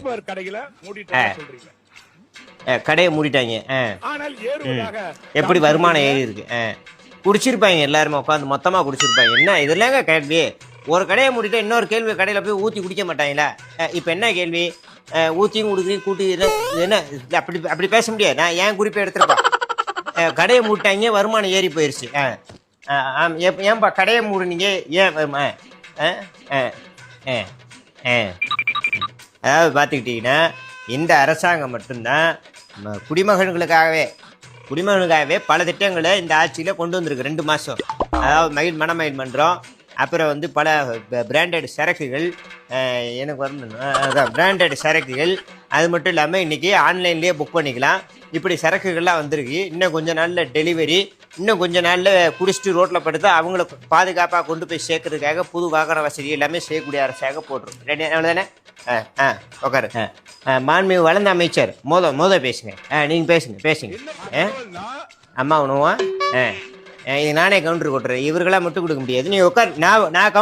குடிப்பவர் கடைகளை மூடிட்டாங்க சொல்றீங்க. கடையை மூடிட்டாங்க. எப்படி வருமானம் ஏறி இருக்கு? குடிச்சிருப்பாங்க எல்லாருமே உட்காந்து மொத்தமாக குடிச்சிருப்பாங்க. என்ன இதுலங்க கேள்வி? ஒரு கடையை மூடிட்டு இன்னொரு கேள்வி கடையில் போய் ஊற்றி குடிக்க மாட்டாங்களா? இப்போ என்ன கேள்வி? ஊற்றியும் குடிக்கிறீங்க கூட்டி என்ன அப்படி அப்படி பேச முடியாது. நான் ஏன் குறிப்பை எடுத்துருப்பேன். கடையை மூட்டாங்க, வருமானம் ஏறி போயிடுச்சு. ஏன்பா கடையை மூடுனீங்க? ஏன் அதாவது பார்த்துக்கிட்டிங்கன்னா இந்த அரசாங்கம் மட்டும்தான் குடிமகன்களுக்காகவே பல திட்டங்களை இந்த ஆட்சியில் கொண்டு வந்திருக்கு. 2 மாதம். அதாவது மனமயில் மன்றம், அப்புறம் பல பிராண்டட் சரக்குகள், எனக்கு அதான் பிராண்டட் சரக்குகள். அது மட்டும் இல்லாமல் இன்றைக்கி ஆன்லைன்லேயே புக் பண்ணிக்கலாம். இப்படி சரக்குகள்லாம் வந்திருக்கு. இன்னும் கொஞ்சம் நாளில் டெலிவரி, இன்னும் கொஞ்சம் நாளில் குடிச்சிட்டு ரோட்டில் படுத்து அவங்கள பாதுகாப்பாக கொண்டு போய் சேர்க்கறதுக்காக புது வாகன வசதி எல்லாமே செய்யக்கூடிய அரசாக போட்டுரும். அவ்வளோதானே? உட்காரு. மாண்புமிகு வளர்ந்த அமைச்சர் மோத பேசுங்க. நீங்கள் பேசுங்க. அம்மா உணவா? இது நானே கவுண்டர் கொட்டுறேன். இவர்களாக மட்டும் கொடுக்க முடியாது. நீ உட்கார். நான்